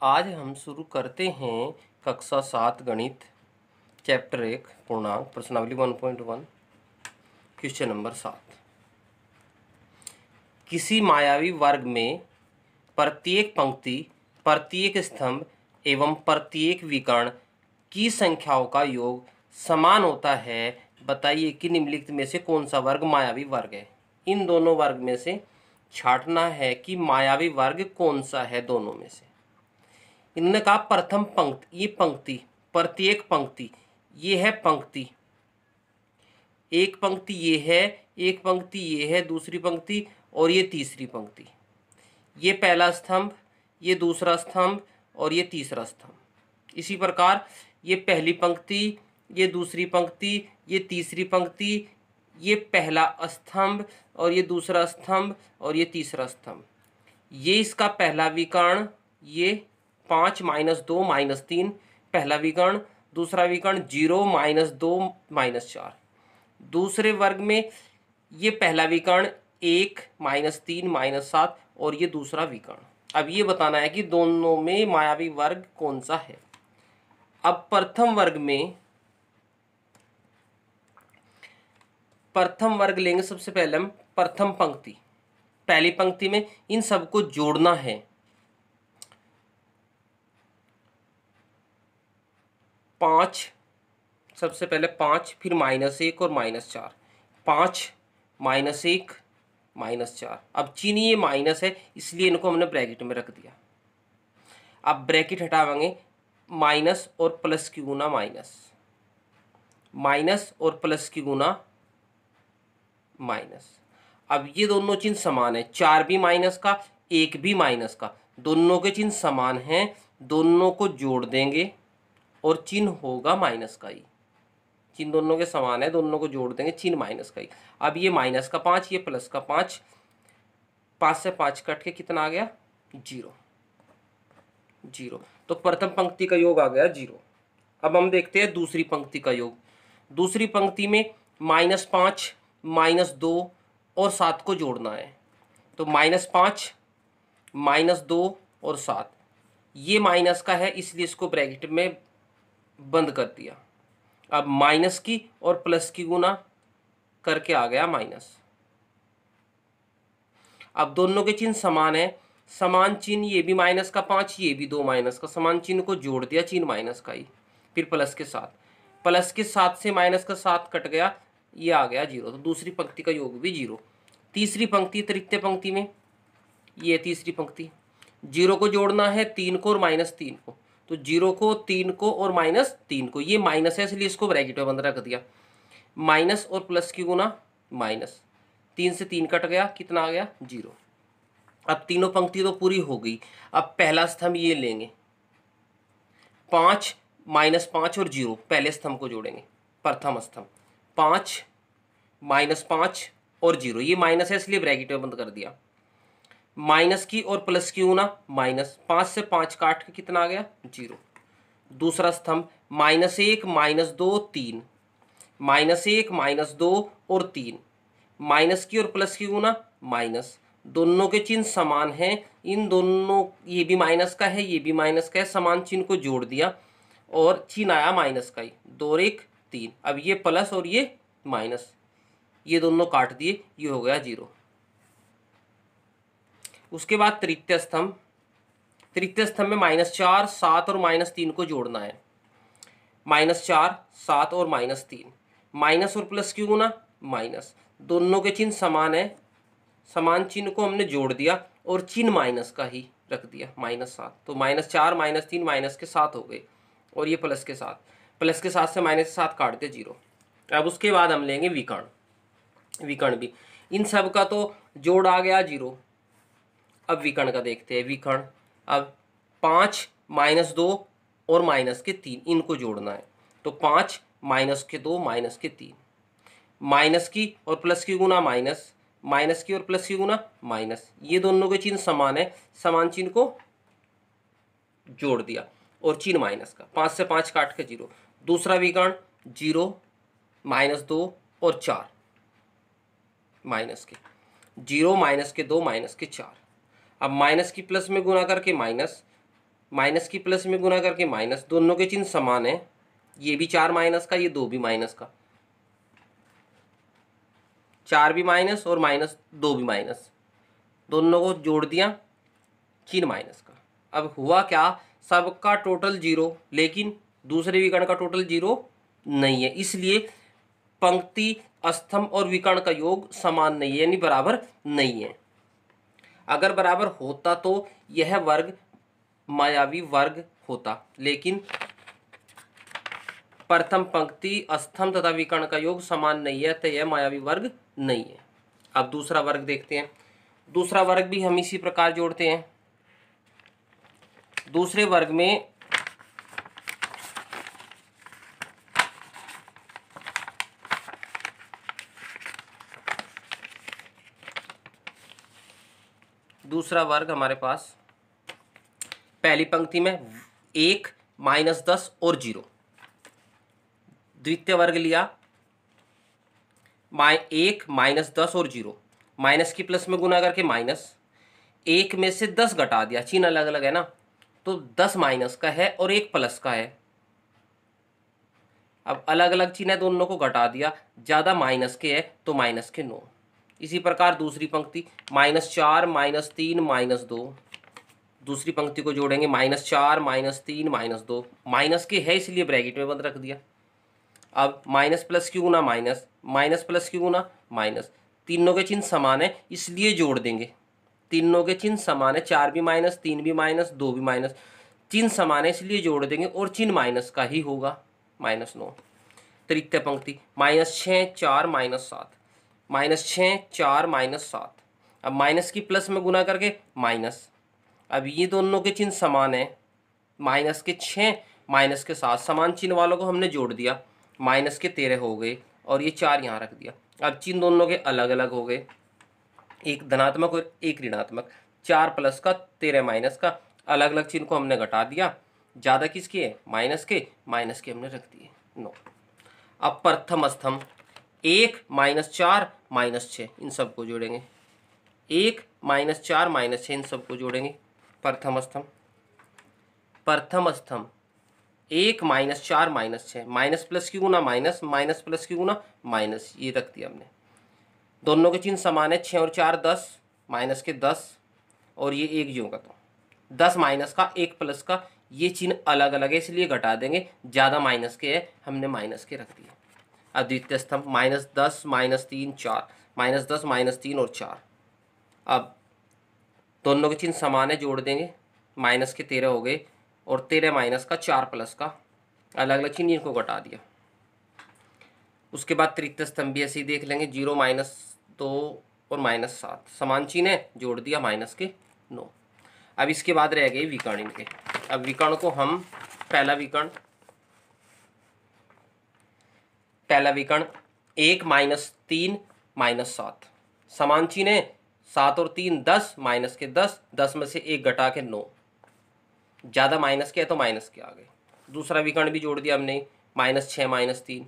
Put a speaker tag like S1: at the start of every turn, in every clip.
S1: आज हम शुरू करते हैं कक्षा 7 गणित चैप्टर 1 पूर्णांक प्रश्नावली 1.1 क्वेश्चन नंबर 7। किसी मायावी वर्ग में प्रत्येक पंक्ति, प्रत्येक स्तंभ एवं प्रत्येक विकर्ण की संख्याओं का योग समान होता है। बताइए कि निम्नलिखित में से कौन सा वर्ग मायावी वर्ग है। इन दोनों वर्ग में से छांटना है कि मायावी वर्ग कौन सा है दोनों में से। इन्होंने कहा प्रथम पंक्ति, ये पंक्ति, प्रत्येक पंक्ति, ये है पंक्ति, एक पंक्ति ये है, एक पंक्ति ये है, दूसरी पंक्ति और ये तीसरी पंक्ति, ये पहला स्तंभ, ये दूसरा स्तंभ और ये तीसरा स्तंभ। इसी प्रकार ये पहली पंक्ति, ये दूसरी पंक्ति, ये तीसरी पंक्ति, ये पहला स्तंभ और ये दूसरा स्तंभ और ये तीसरा स्तंभ। ये इसका पहला विकर्ण, ये 5 - 2 - 3 पहला विकर्ण, दूसरा विकर्ण 0 - 2 - 4। दूसरे वर्ग में ये पहला विकर्ण 1 - 3 - 7 और ये दूसरा विकर्ण। अब ये बताना है कि दोनों में मायावी वर्ग कौन सा है। अब प्रथम वर्ग लेंगे। सबसे पहले हम प्रथम पंक्ति, पहली पंक्ति में इन सबको जोड़ना है। 5, सबसे पहले 5, फिर -1 और -4, 5 -1 -4। अब चिन्ह ये माइनस है इसलिए इनको हमने ब्रैकेट में रख दिया। अब ब्रैकेट हटाएंगे, माइनस और प्लस की गुना माइनस, माइनस और प्लस की गुना माइनस। अब ये दोनों चिन्ह समान है, 4 भी माइनस का, 1 भी माइनस का, दोनों के चिन्ह समान हैं। दोनों को जोड़ देंगे और चिन्ह होगा माइनस का ही। चिन्ह दोनों के समान है, दोनों को जोड़ देंगे, चिन्ह माइनस का ही। अब ये माइनस का 5, ये प्लस का 5, 5 से 5 कट के कितना आ गया? 0, 0। तो प्रथम पंक्ति का योग आ गया 0। अब हम देखते हैं दूसरी पंक्ति का योग। दूसरी पंक्ति में -5, -2 और 7 को जोड़ना है। तो -5, -2 और 7, ये माइनस का है इसलिए इसको ब्रैकेट में बंद कर दिया। अब माइनस की और प्लस की गुना करके आ गया माइनस। अब दोनों के चिन्ह समान है, समान चिन्ह, ये भी -5, ये भी 2 माइनस का, समान चिन्ह को जोड़ दिया, चिन्ह माइनस का ही। फिर प्लस के साथ, प्लस के 7 से माइनस का 7 कट गया, ये आ गया 0। तो दूसरी पंक्ति का योग भी 0। तीसरी पंक्ति, तृतीय पंक्ति में ये तीसरी पंक्ति, 0 को जोड़ना है 3 को और -3 को। तो 0 को, 3 को और -3 को, ये माइनस है इसलिए इसको ब्रैकेट में बंद रख दिया। माइनस और प्लस की गुना माइनस, 3 से 3 कट गया, कितना आ गया? 0। अब तीनों पंक्ति तो पूरी हो गई। अब पहला स्तंभ ये लेंगे, 5 -5 और 0, पहले स्तंभ को जोड़ेंगे, प्रथम स्तंभ। 5 -5 और 0, ये माइनस है इसलिए ब्रैकेट में बंद कर दिया। माइनस की और प्लस की गुना माइनस, 5 से 5 काट के कितना आ गया? 0। दूसरा स्तंभ -1 -2 3, -1 -2 और 3, माइनस की और प्लस की गुना माइनस, दोनों के चिन्ह समान हैं। इन दोनों, ये भी माइनस का है, ये भी माइनस का है, समान चिन्ह को जोड़ दिया और चिन्ह आया माइनस का ही, 2 और 1 3। अब ये प्लस और ये माइनस, ये दोनों काट दिए, ये हो गया 0। उसके बाद तृतीय स्तंभ, तृतीय स्तंभ में -4 7 और -3 को जोड़ना है। -4 7 और -3, माइनस और प्लस की गुना माइनस, दोनों के चिन्ह समान है, समान चिन्ह को हमने जोड़ दिया और चिन्ह माइनस का ही रख दिया, -7। तो -4 -3 माइनस के 7 हो गए और ये प्लस के 7, प्लस के 7 से -7 काट दिया, 0। अब उसके बाद हम लेंगे विकर्ण। विकर्ण भी, इन सब का तो जोड़ आ गया 0। अब विकर्ण का देखते हैं। विकर्ण, अब 5 -2 और -3, इनको जोड़ना है। तो 5 -2 -3, माइनस की और प्लस की गुना माइनस, माइनस की और प्लस की गुना माइनस, ये दोनों के चिन्ह समान है, समान चिन्ह को जोड़ दिया और चिन्ह माइनस का, 5 से 5 काट के 0। दूसरा विकर्ण 0 -2 और 4, माइनस के 0 -2 -4। अब माइनस की प्लस में गुना करके माइनस, माइनस की प्लस में गुना करके माइनस, दोनों के चिन्ह समान है, ये भी 4 माइनस का, ये 2 भी माइनस का, 4 भी माइनस और माइनस 2 भी माइनस, दोनों को जोड़ दिया, चिन्ह माइनस का। अब हुआ क्या, सबका टोटल 0, लेकिन दूसरे विकर्ण का टोटल 0 नहीं है, इसलिए पंक्ति, स्तंभ और विकर्ण का योग समान नहीं है, यानी बराबर नहीं है। अगर बराबर होता तो यह वर्ग मायावी वर्ग होता, लेकिन प्रथम पंक्ति, स्तंभ तथा विकर्ण का योग समान नहीं है, तो यह मायावी वर्ग नहीं है। अब दूसरा वर्ग देखते हैं। दूसरा वर्ग भी हम इसी प्रकार जोड़ते हैं। दूसरे वर्ग में दूसरा वर्ग हमारे पास पहली पंक्ति में 1 माइनस 10 और 0, द्वितीय वर्ग लिया 1 माइनस 10 और 0, माइनस की प्लस में गुना करके माइनस, 1 में से 10 घटा दिया, चिन्ह अलग अलग है ना, तो 10 माइनस का है और 1 प्लस का है। अब अलग अलग चिन्ह है, दोनों को घटा दिया, ज़्यादा माइनस के है तो माइनस के 9। इसी प्रकार दूसरी पंक्ति -4 -3 -2, दूसरी पंक्ति को जोड़ेंगे -4 -3 -2, माइनस के है इसलिए ब्रैकेट में बंद रख दिया। अब माइनस प्लस की गुना माइनस, माइनस प्लस की गुना माइनस, तीनों के चिन्ह समान है इसलिए जोड़ देंगे, तीनों के चिन्ह समान है, 4 भी माइनस, 3 भी माइनस, 2 भी माइनस, चिन्ह समान है इसलिए जोड़ देंगे और चिन्ह माइनस का ही होगा, -9। तृतीय पंक्ति -6 4 -7, -6 4 -7, अब माइनस की प्लस में गुना करके माइनस, अब ये दोनों के चिन्ह समान है, माइनस के 6 माइनस के 7, समान चिन्ह वालों को हमने जोड़ दिया, माइनस के 13 हो गए और ये 4 यहाँ रख दिया। अब चिन्ह दोनों के अलग अलग हो गए, एक धनात्मक और एक ऋणात्मक, 4 प्लस का 13 माइनस का, अलग अलग चिन्ह को हमने घटा दिया, ज़्यादा किसके है, माइनस के हमने रख दिए 9। अब प्रथम स्तंभ 1 -4 -6, इन सबको जोड़ेंगे, 1 -4 -6, इन सबको जोड़ेंगे। प्रथम स्तंभ 1 -4 -6, माइनस प्लस की गुना माइनस, माइनस प्लस की गुना माइनस, ये रख दिया हमने, दोनों के चिन्ह समान है, 6 और 4 10, माइनस के 10 और ये 1 जो का तो 10 माइनस का 1 प्लस का, ये चिन्ह अलग अलग है इसलिए घटा देंगे, ज़्यादा माइनस के है हमने माइनस के रख दिए। अब द्वितीय स्तंभ -10 -3 4, -10 -3 और 4, अब दोनों के चिन्ह समान है, जोड़ देंगे, माइनस के 13 हो गए और 13 माइनस का 4 प्लस का, अलग अलग चिन्ह इनको घटा दिया। उसके बाद तृतीय स्तंभ भी ऐसे ही देख लेंगे, 0 -2 और -7, समान चिन्ह है, जोड़ दिया, माइनस के 9। अब इसके बाद रह गए विकर्ण इनके। अब विकर्ण को हम पहला विकर्ण 1 -3 -7, समान चिन्ह है, 7 और 3 10, माइनस के 10, 10 में से 1 घटा के 9, ज़्यादा माइनस के है तो माइनस के आ गए। दूसरा विकर्ण भी जोड़ दिया हमने, -6 -3,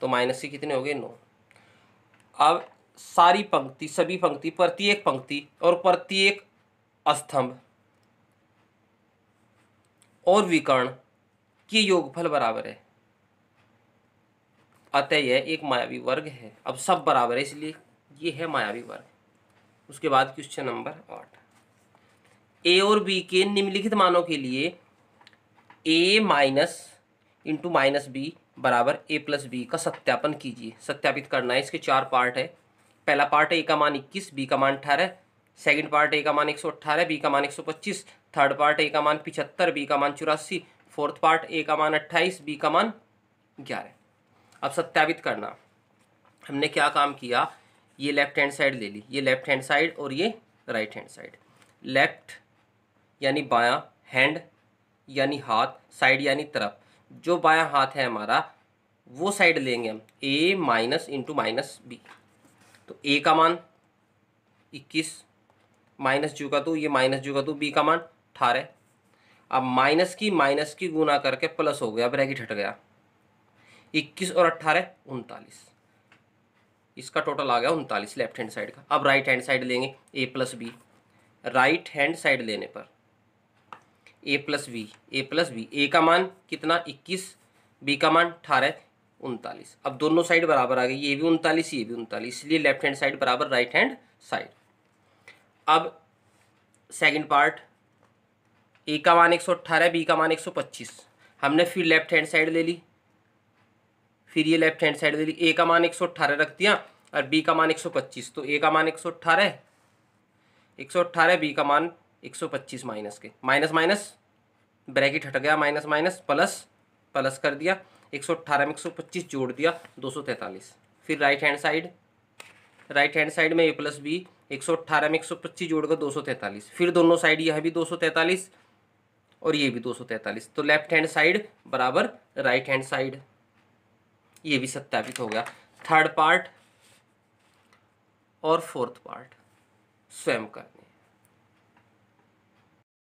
S1: तो माइनस के कितने हो गए, 9। अब सारी पंक्ति, सभी पंक्ति, प्रत्येक पंक्ति और प्रत्येक स्तंभ और विकर्ण के योगफल बराबर है, अतः यह एक मायावी वर्ग है। अब सब बराबर है इसलिए ये है मायावी वर्ग। उसके बाद क्वेश्चन नंबर 8, ए और बी के निम्नलिखित मानों के लिए a minus into minus B बराबर a प्लस बी का सत्यापन कीजिए। सत्यापित करना है, इसके 4 पार्ट है। पहला पार्ट है a का मान 21, b का मान 18, सेकंड पार्ट a का मान 118, b का मान 125, थर्ड पार्ट a का मान 75, b का मान 84, फोर्थ पार्ट a का मान 28, b का मान 11। अब सत्यापित करना, हमने क्या काम किया, ये लेफ्ट हैंड साइड ले ली, ये लेफ्ट हैंड साइड और ये राइट हैंड साइड। लेफ्ट यानी बायां, हैंड यानी हाथ, साइड यानी तरफ, जो बायां हाथ है हमारा वो साइड लेंगे हम, a minus into minus B. तो a का मान 21, माइनस जो का तो ये माइनस जो का तो b का मान 18। अब माइनस की गुना करके प्लस हो गया, ब्रैकेट हट गया, 21 और 18 39, इसका टोटल आ गया 39 लेफ्ट हैंड साइड का। अब राइट हैंड साइड लेंगे a plus B, right hand side लेने पर ए प्लस बी, ए का मान कितना 21, बी का मान 18, 39। अब दोनों साइड बराबर आ गई, ये भी 39 ये भी 39, इसलिए लेफ्ट हैंड साइड बराबर राइट हैंड साइड। अब सेकंड पार्ट, ए का मान 118, बी का मान 125। हमने फिर लेफ्ट हैंड साइड ले ली, फिर ये लेफ्ट हैंड साइड ले ली, ए का मान 118 रख दिया और बी का मान 125, तो ए का मान 118, बी का मान 125 माइनस के, माइनस माइनस ब्रैकेट हट गया, माइनस माइनस प्लस, प्लस कर दिया, 118 में 125 जोड़ दिया 243। फिर राइट हैंड साइड में ए प्लस बी, 118 में 125 जोड़कर 243, फिर दोनों साइड यह भी 243 और ये भी 243, तो लेफ्ट हैंड साइड बराबर राइट हैंड साइड, ये भी सत्यापित हो गया। थर्ड पार्ट और फोर्थ पार्ट स्वयं कर।